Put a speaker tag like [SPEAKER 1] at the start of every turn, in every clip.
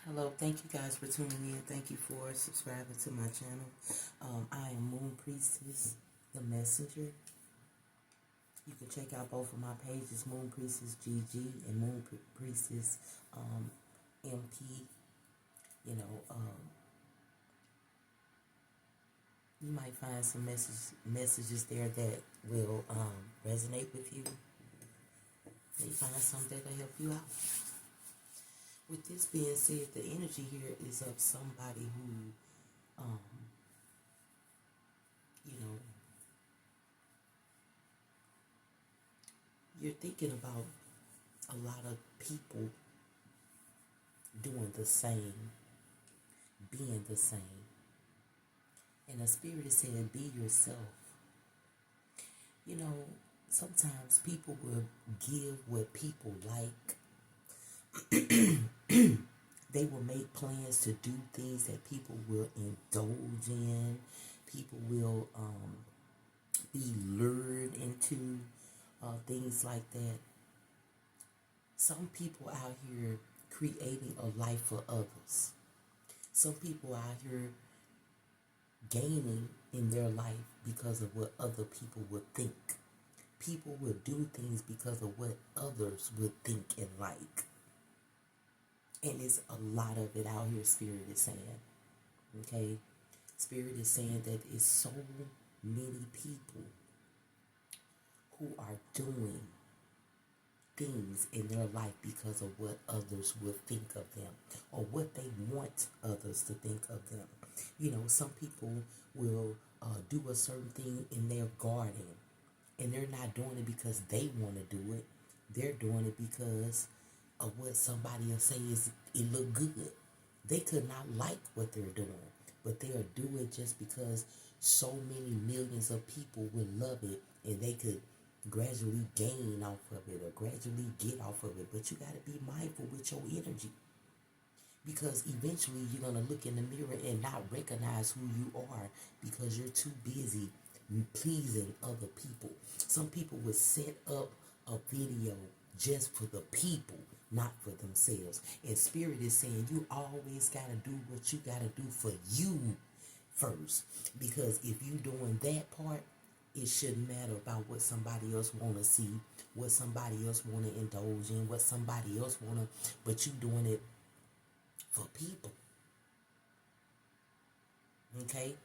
[SPEAKER 1] Hello, thank you guys for tuning in. Thank you for subscribing to my channel. I am Moon Priestess, the messenger. You can check out both of my pages, Moon Priestess GG and Moon Priestess MP. You know, you might find some messages there that will resonate with you. Maybe find something that'll help you out. With this being said, the energy here is of somebody who, you know, you're thinking about a lot of people doing the same, being the same. And the spirit is saying, be yourself. You know, sometimes people will give what people like. They will make plans to do things that people will indulge in. People will be lured into things like that. Some people out here creating a life for others. Some people out here gaining in their life because of what other people would think. People will do things because of what others would think and like. And it's a lot of it out here, Spirit is saying. Okay? Spirit is saying that it's so many people who are doing things in their life because of what others will think of them or what they want others to think of them. You know, some people will do a certain thing in their garden, and they're not doing it because they want to do it. They're doing it because of what somebody will say is it look good. They could not like what they're doing, but they'll do it just because so many millions of people would love it, and they could gradually gain off of it or gradually get off of it. But you got to be mindful with your energy, because eventually you're going to look in the mirror and not recognize who you are because you're too busy pleasing other people. Some people would set up a video just for the people, not for themselves. And Spirit is saying you always got to do what you got to do for you first, because if you doing that part, it shouldn't matter about what somebody else want to see, what somebody else want to indulge in, what somebody else want to, but you doing it for people. Okay?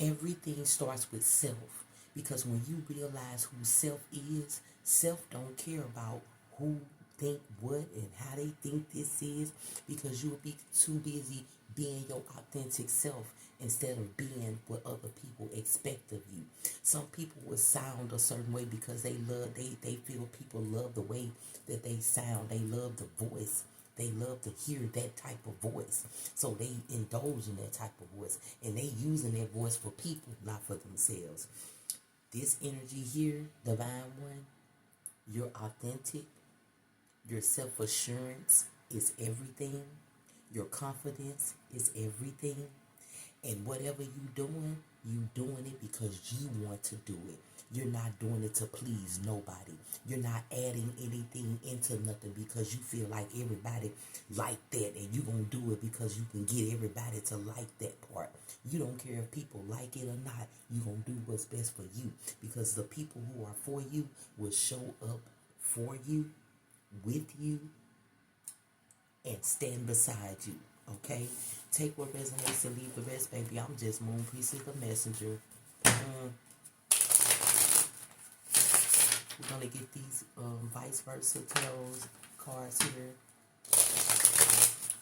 [SPEAKER 1] Everything starts with self, because when you realize who self is, self don't care about who think what and how they think this is, because you'll be too busy being your authentic self instead of being what other people expect of you. Some people will sound a certain way because they feel people love the way that they sound. They love the voice. They love to hear that type of voice. So they indulge in that type of voice. And they using that voice for people, not for themselves. This energy here, Divine One, you're authentic. Your self-assurance is everything. Your confidence is everything. And whatever you doing it because you want to do it. You're not doing it to please nobody. You're not adding anything into nothing because you feel like everybody like that, and you're going to do it because you can get everybody to like that part. You don't care if people like it or not. You're going to do what's best for you, because the people who are for you will show up for you, with you, and stand beside you. Okay? Take what resonates and leave the rest, baby. I'm just Moon Priestess, the messenger. We're going to get these vice versa tarot cards here.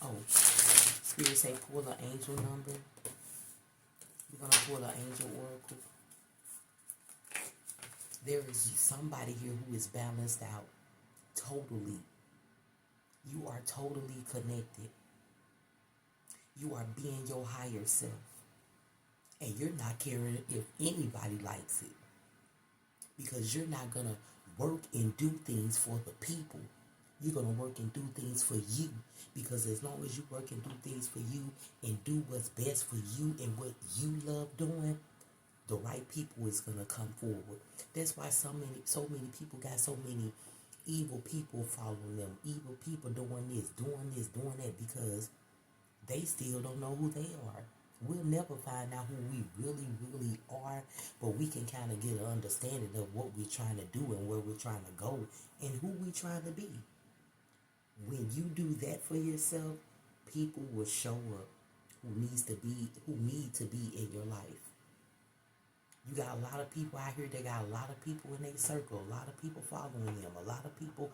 [SPEAKER 1] Oh, Spirit say pull an angel number. We're going to pull an angel oracle. There is somebody here who is balanced out totally. You are totally connected. You are being your higher self. And you're not caring if anybody likes it, because you're not going to work and do things for the people. You're going to work and do things for you, because as long as you work and do things for you and do what's best for you and what you love doing, the right people is going to come forward. That's why so many people got so many evil people following them, evil people doing doing that, because they still don't know who they are. We'll never find out who we really, really are, but we can kind of get an understanding of what we're trying to do and where we're trying to go and who we're trying to be. When you do that for yourself, people will show up who need to be in your life. You got a lot of people out here. They got a lot of people in their circle. A lot of people following them. A lot of people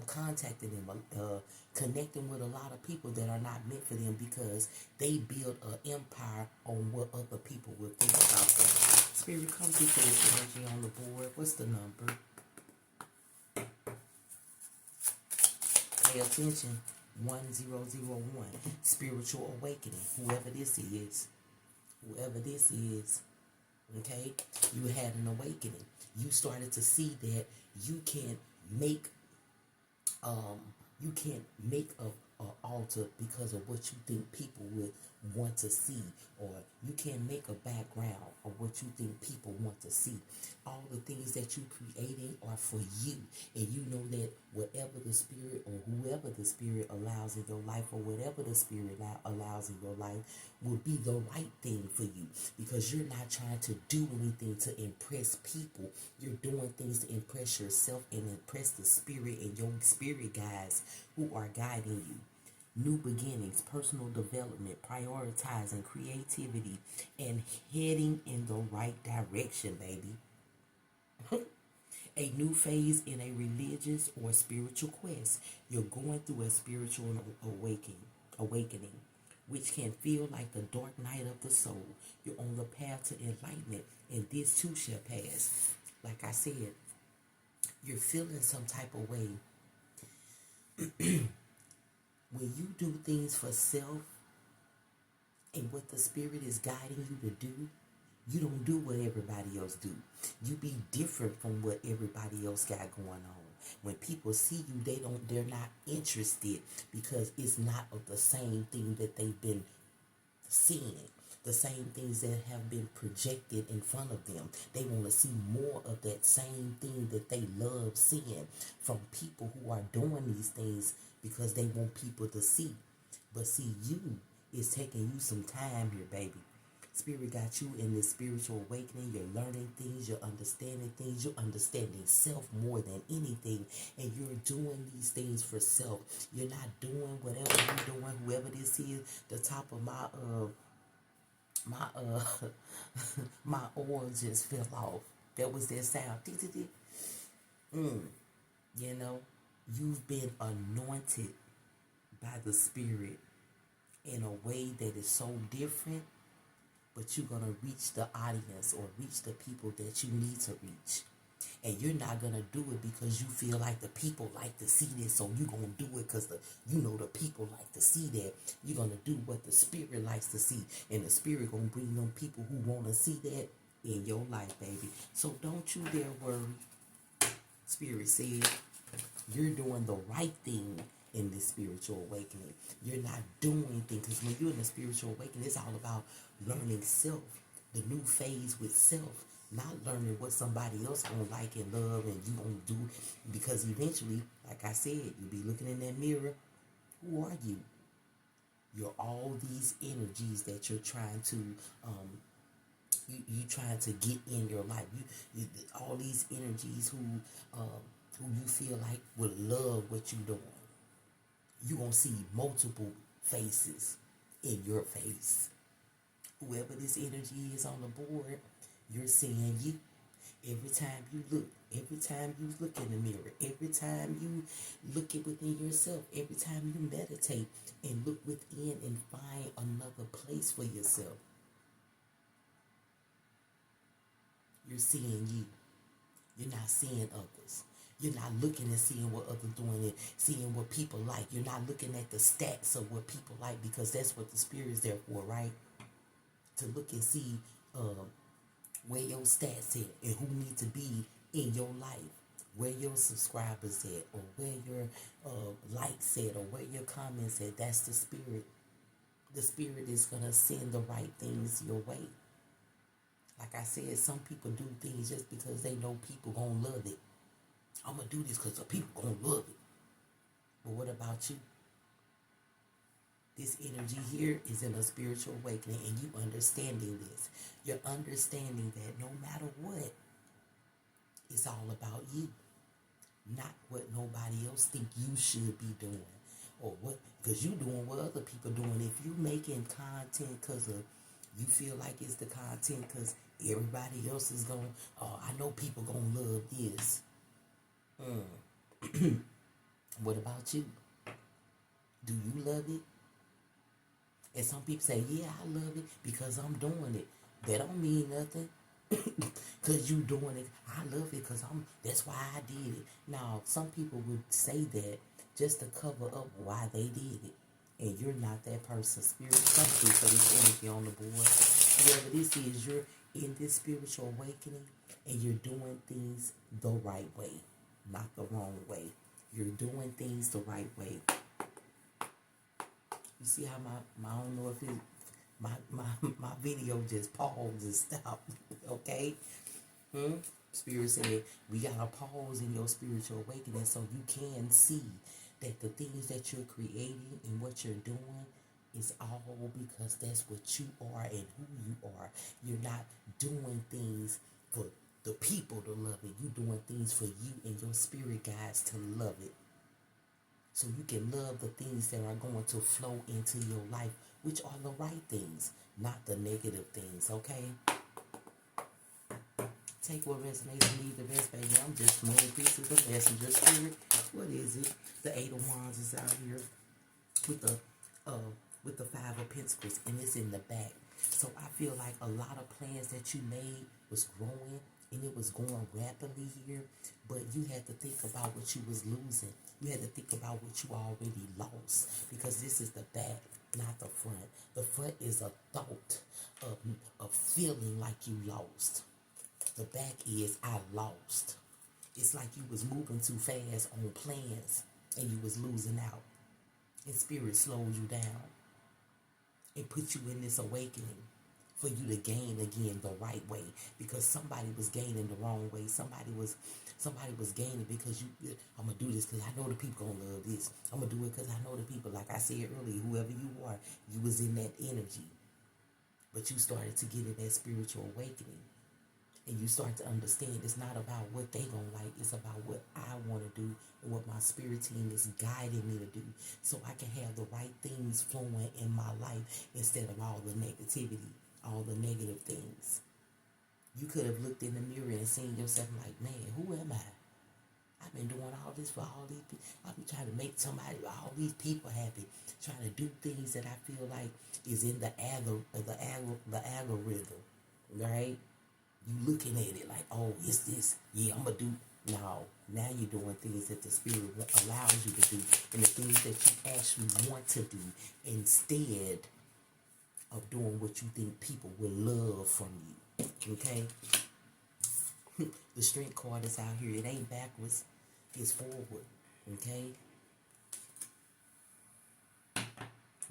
[SPEAKER 1] contacting them, connecting with a lot of people that are not meant for them, because they build an empire on what other people will think about them. Spirit, come through for this energy on the board. What's the number? Pay attention. 1001. Spiritual awakening. Whoever this is. Okay? You had an awakening. You started to see that you can't make a altar because of what you think people would want to see, or you can't make a background of what you think people want to see. All the things that you created are for you, and you know that whatever the spirit or whoever the spirit allows in your life, or whatever the spirit allows in your life, will be the right thing for you, because you're not trying to do anything to impress people. You're doing things to impress yourself and impress the spirit and your spirit guides who are guiding you. New beginnings, personal development, prioritizing creativity, and heading in the right direction, baby. A new phase in a religious or spiritual quest. You're going through a spiritual awakening, which can feel like the dark night of the soul. You're on the path to enlightenment, and this too shall pass. Like I said, you're feeling some type of way. When you do things for self and what the spirit is guiding you to do, you don't do what everybody else do. You be different from what everybody else got going on. When people see you, they're not interested, because it's not of the same thing that they've been seeing. The same things that have been projected in front of them. They want to see more of that same thing that they love seeing from people who are doing these things, because they want people to see. But see, it's taking you some time here, baby. Spirit got you in this spiritual awakening. You're learning things. You're understanding things. You're understanding self more than anything. And you're doing these things for self. You're not doing whatever you're doing. Whoever this is, the top of my oil just fell off. That was that sound. You know, you've been anointed by the Spirit in a way that is so different, but you're going to reach the audience, or reach the people that you need to reach. And you're not going to do it because you feel like the people like to see this, so you're going to do it because the people like to see that. You're going to do what the Spirit likes to see, and the Spirit going to bring them people who want to see that in your life, baby. So don't you dare worry. Spirit said you're doing the right thing in this spiritual awakening. You're not doing anything, because when you're in the spiritual awakening, it's all about learning self, the new phase with self. Not learning what somebody else gonna like and love and you gonna do, because eventually, like I said, you'll be looking in that mirror. Who are you? You're all these energies that you're trying to you trying to get in your life. You all these energies who you feel like would love what you're doing. You're gonna see multiple faces in your face. Whoever this energy is on the board, you're seeing you. Every time you look in the mirror, every time you look within yourself, every time you meditate and look within and find another place for yourself, you're seeing you. You're not seeing others. You're not looking and seeing what others doing and seeing what people like. You're not looking at the stats of what people like, because that's what the Spirit is there for, right? To look and see where your stats at and who need to be in your life, where your subscribers at, or where your likes at, or where your comments at. That's the Spirit. The Spirit is going to send the right things your way. Like I said, some people do things just because they know people going to love it. I'm going to do this because the people going to love it. about you? This energy here is in a spiritual awakening, and you understanding this. You're understanding that no matter what, it's all about you, not what nobody else think you should be doing, or what, because you doing what other people doing. If you making content because of you feel like it's the content because everybody else is going, oh, I know people gonna love this. What about you? Do you love it? And some people say, yeah, I love it because I'm doing it. That don't mean nothing. Because you doing it. I love it because that's why I did it. Now, some people would say that just to cover up why they did it. And you're not that person. Spirit, something for this energy on the board. Whoever this is, you're in this spiritual awakening and you're doing things the right way, not the wrong way. You're doing things the right way. You see how my I don't know if it my video just paused and stopped. Okay? Spirit said we gotta pause in your spiritual awakening so you can see that the things that you're creating and what you're doing is all because that's what you are and who you are. You're not doing things for the people to love it. You're doing things for you and your spirit guides to love it. So you can love the things that are going to flow into your life, which are the right things, not the negative things, okay? Take what resonates and leave the rest, baby. I'm just Moon Priestess, the messenger spirit. What is it? The Eight of Wands is out here with the Five of Pentacles, and it's in the back. So I feel like a lot of plans that you made was growing, and it was going rapidly here, but you had to think about what you was losing. You had to think about what you already lost, because this is the back, not the front. The front is a thought of feeling like you lost. The back is I lost. It's like you was moving too fast on plans and you was losing out. And spirit slowed you down and put you in this awakening for you to gain again the right way, because somebody was gaining the wrong way. Somebody was gaining because I'm gonna do this because I know the people gonna love this. I'm gonna do it because I know the people. Like I said earlier, whoever you are, you was in that energy, but you started to get in that spiritual awakening. And you start to understand it's not about what they gonna like, it's about what I want to do and what my spirit team is guiding me to do, so I can have the right things flowing in my life instead of all the negativity, all the negative things. You could have looked in the mirror and seen yourself like, man, who am I? I've been doing all this for all these people. I've been trying to make all these people happy, trying to do things that I feel like is in the algorithm, right? You looking at it like, oh, it's this. Yeah, I'm going to do. No, now you're doing things that the spirit allows you to do, and the things that you actually want to do, instead of doing what you think people will love from you. Okay? The strength card is out here. It ain't backwards. It's forward. Okay?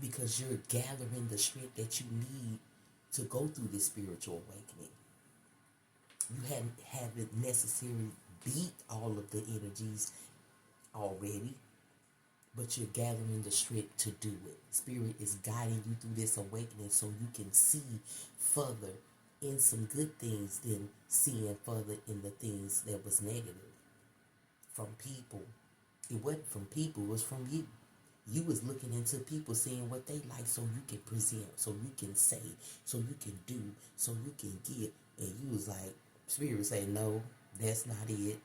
[SPEAKER 1] Because you're gathering the strength that you need to go through this spiritual awakening. You haven't necessarily beat all of the energies already, but you're gathering the strength to do it. Spirit is guiding you through this awakening so you can see further in some good things than seeing further in the things that was negative from people. It wasn't from people, it was from you. You was looking into people, seeing what they like so you can present, so you can say, so you can do, so you can get. And you was like, Spirit say, no, that's not it.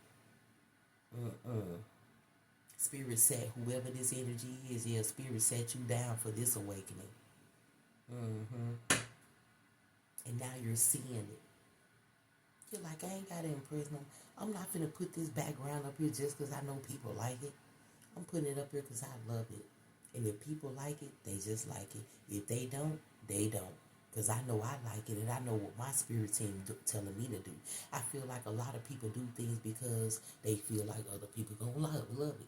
[SPEAKER 1] Spirit said, whoever this energy is, yeah, Spirit set you down for this awakening. And now you're seeing it. You're like, I ain't got to impress them. I'm not finna put this background up here just because I know people like it. I'm putting it up here because I love it. And if people like it, they just like it. If they don't, they don't. Because I know I like it, and I know what my spirit team telling me to do. I feel like a lot of people do things because they feel like other people gonna love it.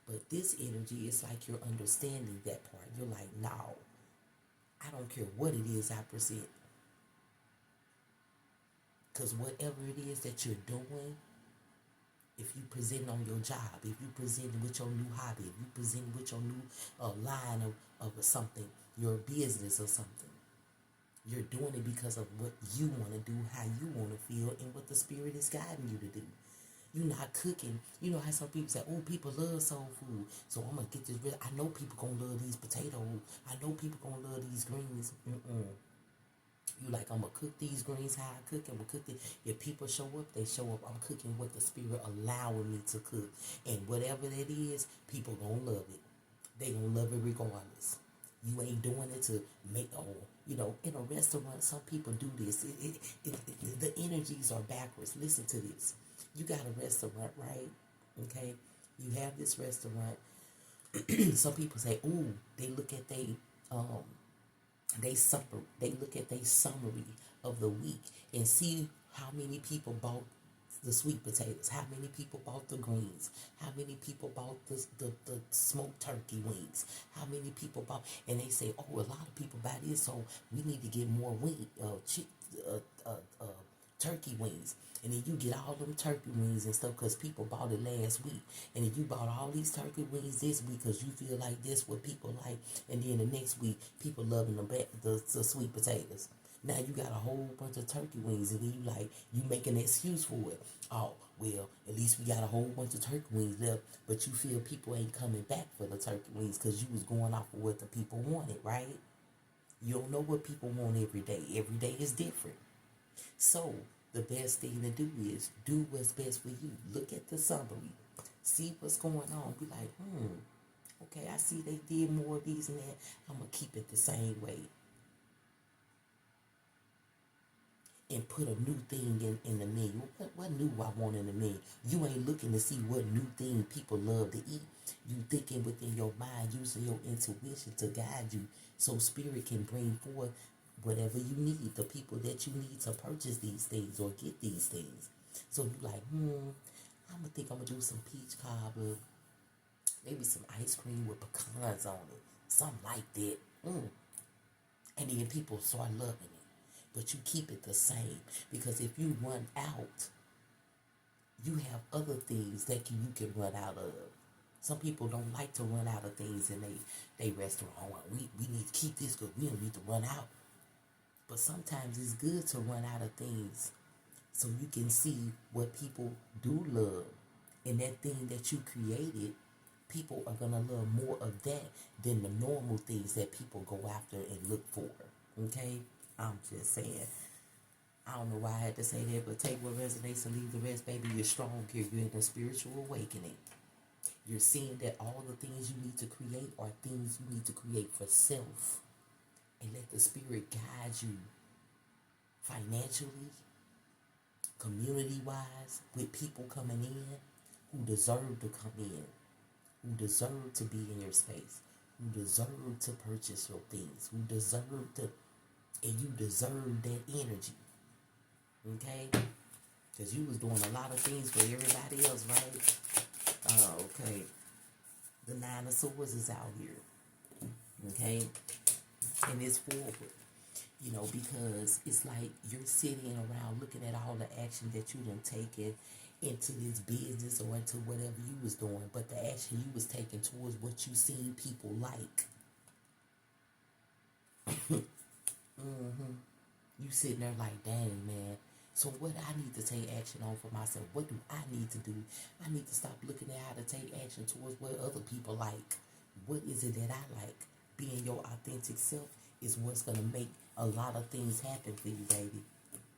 [SPEAKER 1] But this energy, it's like you're understanding that part. You're like, no, I don't care what it is I present. Because whatever it is that you're doing, If you present on your job, if you present with your new hobby, if you present with your new line of something, your business or something, you're doing it because of what you want to do, how you want to feel, and what the Spirit is guiding you to do. You're not cooking. You know how some people say, oh, people love soul food, so I'm going to get this. I know people going to love these potatoes. I know people going to love these greens. You like, I'm going to cook these greens how I cook. I'm going to cook it. If people show up, they show up. I'm cooking what the Spirit allowing me to cook. And whatever that is, people going to love it. They going to love it regardless. You ain't doing it to make, in a restaurant, some people do this. The energies are backwards. Listen to this. You got a restaurant, right? Okay? You have this restaurant. Some people say, ooh, they look at they look at their summary of the week and see how many people bought the sweet potatoes, how many people bought the greens, how many people bought the smoked turkey wings, how many people bought, and they say, oh, a lot of people buy this, so we need to get more turkey wings. And then you get all them turkey wings and stuff because people bought it last week. And then you bought all these turkey wings this week because you feel like this what people like. And then the next week, people loving the sweet potatoes. Now you got a whole bunch of turkey wings, and then you make an excuse for it. Oh, well, at least we got a whole bunch of turkey wings left, but you feel people ain't coming back for the turkey wings because you was going off of what the people wanted, right? You don't know what people want every day. Every day is different. So the best thing to do is do what's best for you. Look at the summary. See what's going on. Be like, okay, I see they did more of these and that. I'm going to keep it the same way. And put a new thing in the menu. What new I want in the menu? You ain't looking to see what new thing people love to eat. You thinking within your mind, using your intuition to guide you so Spirit can bring forth whatever you need, the people that you need to purchase these things or get these things. So you like, I'm going to do some peach cobbler, maybe some ice cream with pecans on it, something like that. And then people start loving it. But you keep it the same, because if you run out, you have other things that you can run out of. Some people don't like to run out of things in they restaurant. We need to keep this good. We don't need to run out. But sometimes it's good to run out of things so you can see what people do love. And that thing that you created, people are going to love more of that than the normal things that people go after and look for. Okay? I'm just saying. I don't know why I had to say that, but take what resonates and leave the rest, baby. You're strong here. You're in a spiritual awakening. You're seeing that all the things you need to create are things you need to create for self. And let the Spirit guide you financially, community-wise, with people coming in who deserve to come in, who deserve to be in your space, who deserve to purchase your things, who deserve to, and you deserve that energy, okay? Because you was doing a lot of things for everybody else, right? Okay. The Nine of Swords is out here, okay? And it's forward, because it's like you're sitting around looking at all the action that you done taken into this business or into whatever you was doing, but the action you was taking towards what you seen people like. You sitting there like, dang, man. So what I need to take action on for myself? What do I need to do? I need to stop looking at how to take action towards what other people like. What is it that I like? Being your authentic self is what's going to make a lot of things happen for you, baby.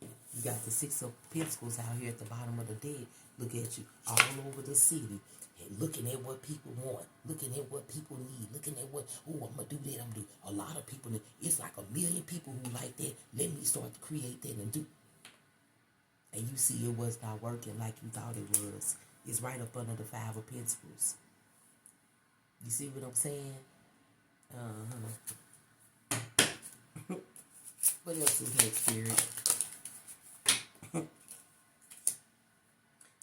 [SPEAKER 1] You got the Six of Pentacles out here at the bottom of the deck. Look at you all over the city. And looking at what people want. Looking at what people need. Looking at what, I'm going to do that. I'm going to do. A lot of people, it's like 1 million people who like that. Let me start to create that and do. And you see it was not working like you thought it was. It's right up under the Five of Pentacles. You see what I'm saying? What else is here, Spirit?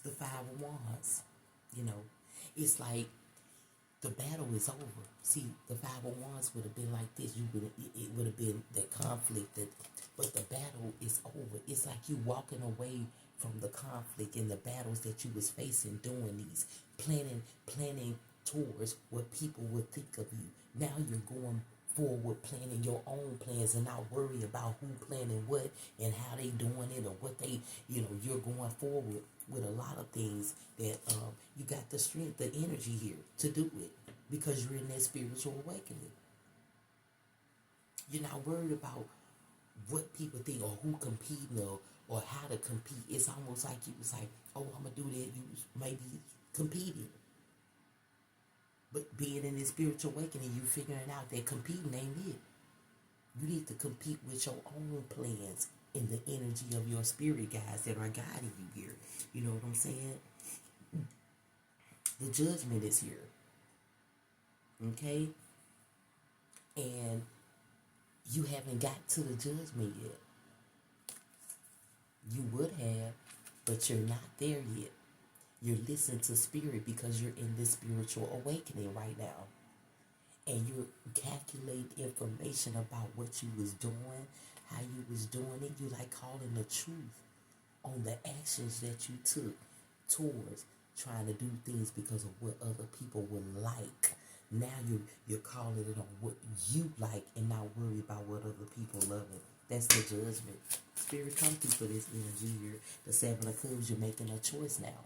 [SPEAKER 1] The Five of Wands. It's like the battle is over. See, the Five of Wands would have been like this. It would have been that conflict, but the battle is over. It's like you walking away from the conflict and the battles that you was facing doing these, planning towards what people would think of you. Now you're going forward planning your own plans and not worry about who planning what and how they doing it or what they, you're going forward with a lot of things that you got the strength, the energy here to do it because you're in that spiritual awakening. You're not worried about what people think or who competing or how to compete. It's almost like you was like, oh, I'm gonna do that. You maybe competing. But being in this spiritual awakening, you figuring out that competing ain't it. You need to compete with your own plans in the energy of your spirit guides that are guiding you here. You know what I'm saying? The judgment is here. Okay? And you haven't got to the judgment yet. You would have, but you're not there yet. You're listening to spirit because you're in this spiritual awakening right now. And you're calculating information about what you was doing, how you was doing it. You like calling the truth on the actions that you took towards trying to do things because of what other people would like. Now you're calling it on what you like and not worry about what other people love it. That's the judgment. Spirit come through for this energy here. The Seven of Cups, you're making a choice now.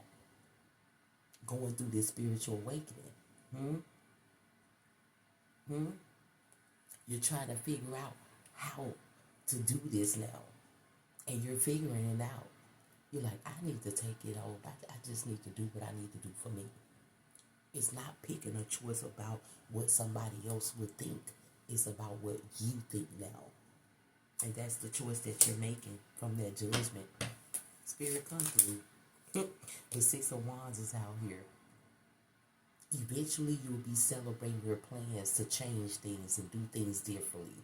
[SPEAKER 1] Going through this spiritual awakening. You're trying to figure out how to do this now. And you're figuring it out. You're like, I need to take it over. I just need to do what I need to do for me. It's not picking a choice about what somebody else would think. It's about what you think now. And that's the choice that you're making from that judgment. Spirit come through. The Six of Wands is out here. Eventually you'll be celebrating your plans to change things and do things differently.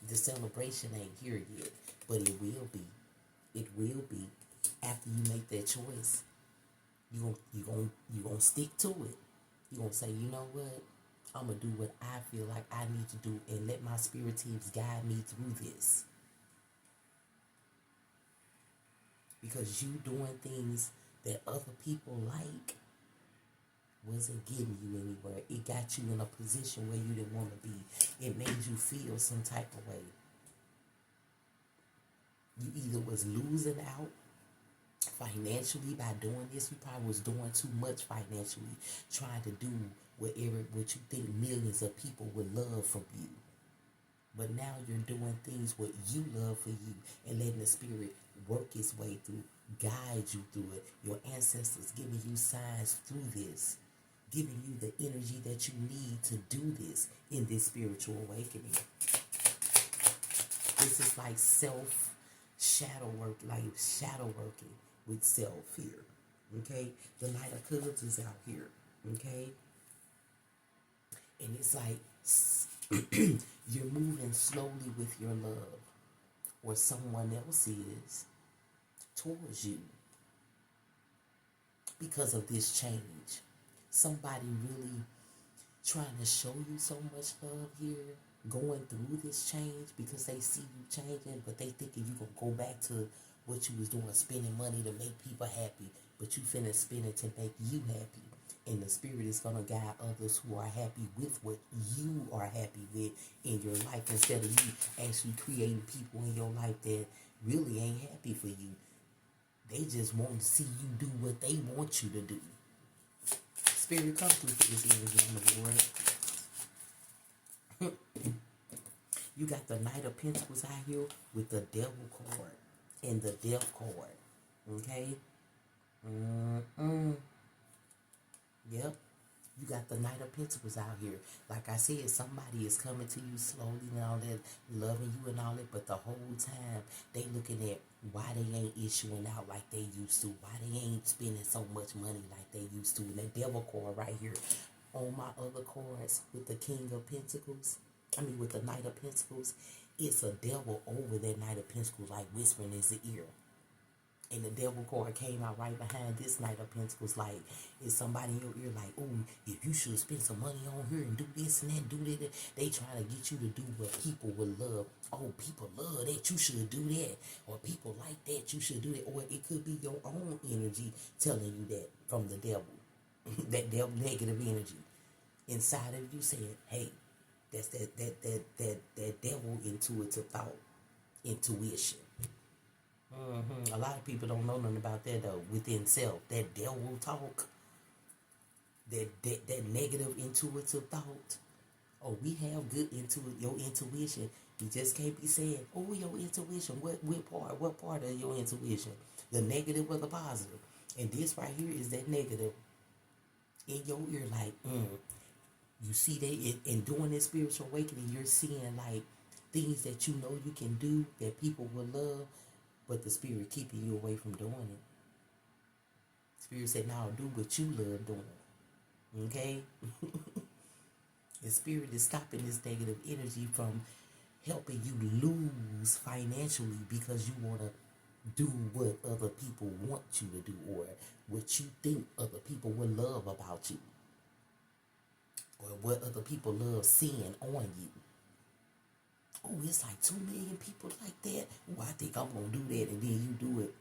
[SPEAKER 1] The celebration ain't here yet, but it will be. It will be after you make that choice. You gonna stick to it. You gonna say, you know what? I'm gonna do what I feel like I need to do and let my spirit teams guide me through this. Because you doing things that other people like wasn't getting you anywhere. It got you in a position where you didn't want to be. It made you feel some type of way. You either was losing out financially by doing this. You probably was doing too much financially, trying to do what you think millions of people would love from you. But now you're doing things what you love for you and letting the spirit work its way through, guide you through it. Your ancestors giving you signs through this, giving you the energy that you need to do this in this spiritual awakening. This is like shadow working with self here. Okay? The Knight of Cups is out here. Okay? And it's like you're moving slowly with your love, or someone else is, towards you because of this change. Somebody really trying to show you so much love here, going through this change because they see you changing, but they thinking you gonna go back to what you was doing, spending money to make people happy, but you finna spend it to make you happy. And the spirit is gonna guide others who are happy with what you are happy with in your life, instead of you actually creating people in your life that really ain't happy for you. They just want to see you do what they want you to do. Spirit, come through for this energy on the board. You got the Knight of Pentacles out here with the Devil card and the Death card. Okay? Yep. You got the Knight of Pentacles out here. Like I said, somebody is coming to you slowly and all that, loving you and all that, but the whole time they looking at why they ain't issuing out like they used to, why they ain't spending so much money like they used to. And that Devil card right here. On my other cards with the King of Pentacles, with the Knight of Pentacles, it's a devil over that Knight of Pentacles, like whispering in his ear. And the devil card came out right behind this Knight of Pentacles. Like, is somebody in your ear like, oh, if you should spend some money on her and do this and that, do that. They trying to get you to do what people would love. Oh, people love that, you should do that. Or people like that, you should do that. Or it could be your own energy telling you that from the devil. That devil negative energy inside of you saying, hey, that's that devil intuitive thought, intuition. A lot of people don't know nothing about that though. Within self, that devil talk, that negative intuitive thought. Oh, we have good your intuition. You just can't be saying, oh, your intuition. What part of your intuition? The negative or the positive? And this right here is that negative in your ear, like, you see that in doing this spiritual awakening, you're seeing like things that you know you can do that people will love, but the spirit keeping you away from doing it. Spirit said, now do what you love doing. Okay? The spirit is stopping this negative energy from helping you lose financially because you want to do what other people want you to do or what you think other people will love about you or what other people love seeing on you. Oh, it's like 2 million people like that. Oh, I think I'm going to do that, and then you do it.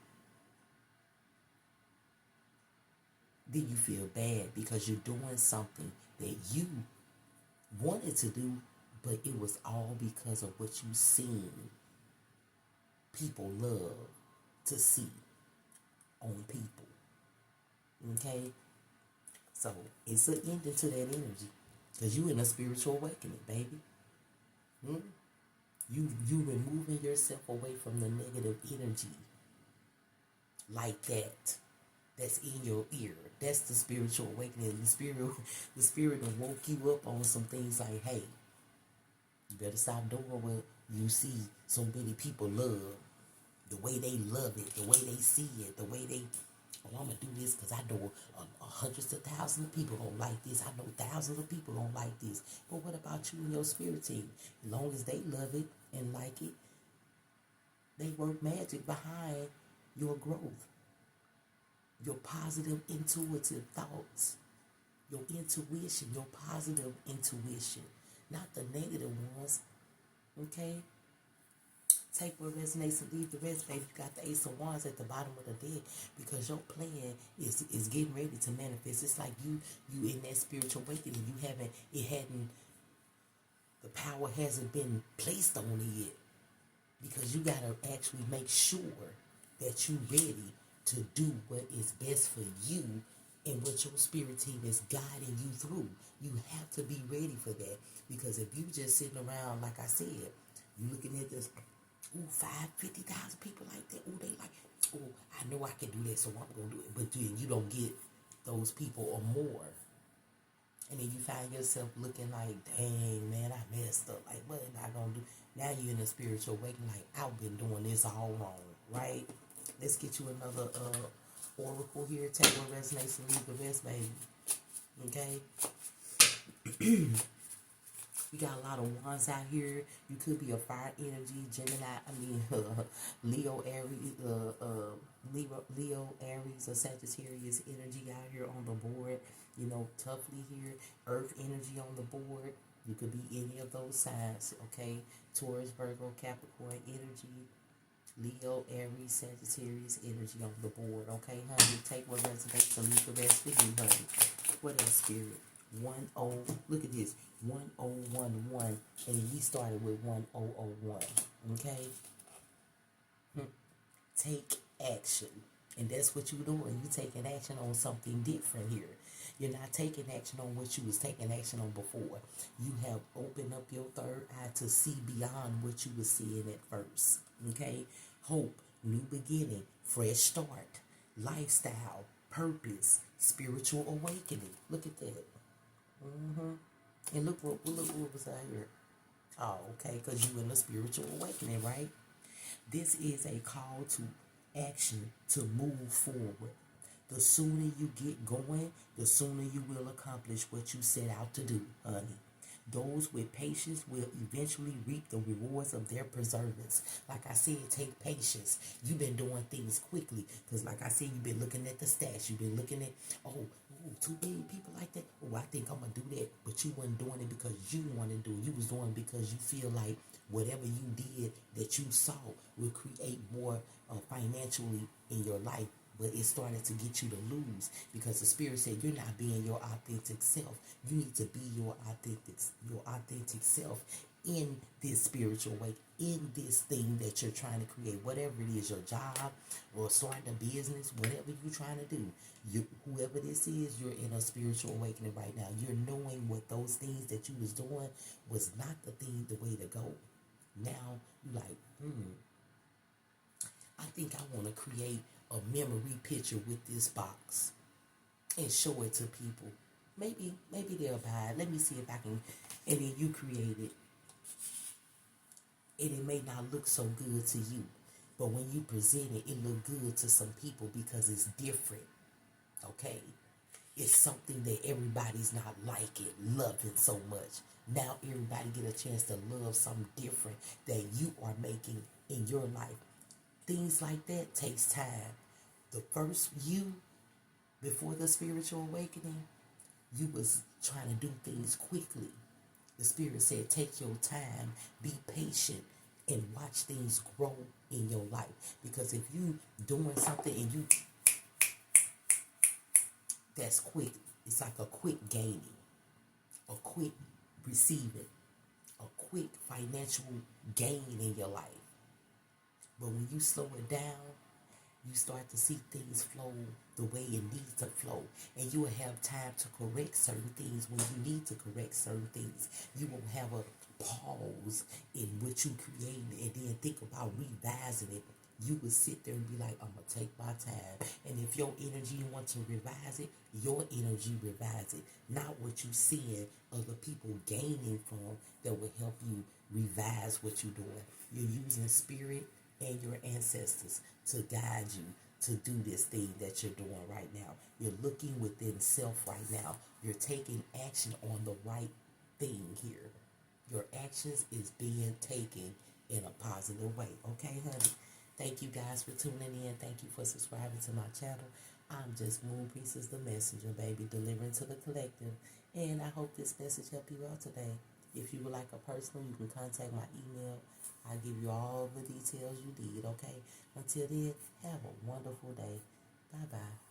[SPEAKER 1] Then you feel bad because you're doing something that you wanted to do, but it was all because of what you seen people love to see on people. Okay? So it's an ending to that energy because you in a spiritual awakening, baby. You removing yourself away from the negative energy like that. That's in your ear. That's the spiritual awakening. The spirit will woke you up on some things like, hey, you better stop doing what you see so many people love. The way they love it, the way they see it, the way they, oh, I'm going to do this because I know hundreds of thousands of people don't like this. I know thousands of people don't like this. But what about you and your spirit team? As long as they love it and like it, they work magic behind your growth. Your positive intuitive thoughts, your intuition, your positive intuition, not the negative ones. Okay? Take what resonates and leave the rest, baby. You got the Ace of Wands at the bottom of the deck because your plan is getting ready to manifest. It's like you in that spiritual awakening. The power hasn't been placed on it yet because you got to actually make sure that you're ready to do what is best for you and what your spirit team is guiding you through. You have to be ready for that because if you just sitting around, like I said, you looking at this, 50,000 people like that. They like, I know I can do that, so I'm going to do it. But then you don't get those people or more. And then you find yourself looking like, dang, man, I messed up. Like, what am I going to do? Now you're in a spiritual awakening, like, I've been doing this all wrong, right? Let's get you another oracle here. Take what resonates and leave the rest, baby. Okay? We got a lot of wands out here. You could be a fire energy, Gemini, Leo, Aries, Leo, Aries, or Sagittarius energy out here on the board. You know, toughly here. Earth energy on the board. You could be any of those signs, okay? Taurus, Virgo, Capricorn energy. Leo, Aries, Sagittarius energy on the board, okay, honey? Take what resonates and leave the rest for you, honey. What else, spirit? 10, look at this, 1011, and we started with 1001, okay? Take action, and that's what you're doing. You're taking action on something different here. You're not taking action on what you was taking action on before. You have opened up your third eye to see beyond what you were seeing at first, okay? Hope, new beginning, fresh start, lifestyle, purpose, spiritual awakening. Look at that. And look what was out here. Oh, okay, because you in a spiritual awakening, right? This is a call to action to move forward. The sooner you get going, the sooner you will accomplish what you set out to do, honey. Those with patience will eventually reap the rewards of their perseverance. Like I said, take patience. You've been doing things quickly because, like I said, you've been looking at the stats. You've been looking at, too many people like that. Oh, I think I'm going to do that. But you weren't doing it because you want to do it. You was doing it because you feel like whatever you did that you saw will create more financially in your life, but it started to get you to lose because the spirit said you're not being your authentic self. You need to be your authentic self in this spiritual way, in this thing that you're trying to create, whatever it is, your job or starting a business, whatever you're trying to do. Whoever this is, you're in a spiritual awakening right now. You're knowing what those things that you was doing was not the way to go. Now you're like, I think I want to create a memory picture with this box and show it to people. Maybe they'll buy it. Let me see if I can. And then you create it, and it may not look so good to you, but when you present it, it look good to some people because it's different. Okay, it's something that everybody's not liking, loving so much. Now everybody get a chance to love something different that you are making in your life. Things like that takes time. The first you, before the spiritual awakening, you was trying to do things quickly. The spirit said, take your time, be patient, and watch things grow in your life. Because if you doing something and that's quick, it's like a quick gaining, a quick receiving, a quick financial gain in your life. But when you slow it down, you start to see things flow the way it needs to flow. And you will have time to correct certain things when you need to correct certain things. You won't have a pause in what you create and then think about revising it. You will sit there and be like, I'm going to take my time. And if your energy wants to revise it, your energy revise it. Not what you seeing other people gaining from that will help you revise what you're doing. You're using spirit and your ancestors to guide you to do this thing that you're doing right now. You're looking within self right now. You're taking action on the right thing here. Your actions is being taken in a positive way. Okay, honey? Thank you guys for tuning in. Thank you for subscribing to my channel. I'm just Moon Priestess, the messenger, baby, delivering to the collective. And I hope this message helped you out today. If you would like a personal, you can contact my email. I'll give you all the details you need, okay? Until then, have a wonderful day. Bye-bye.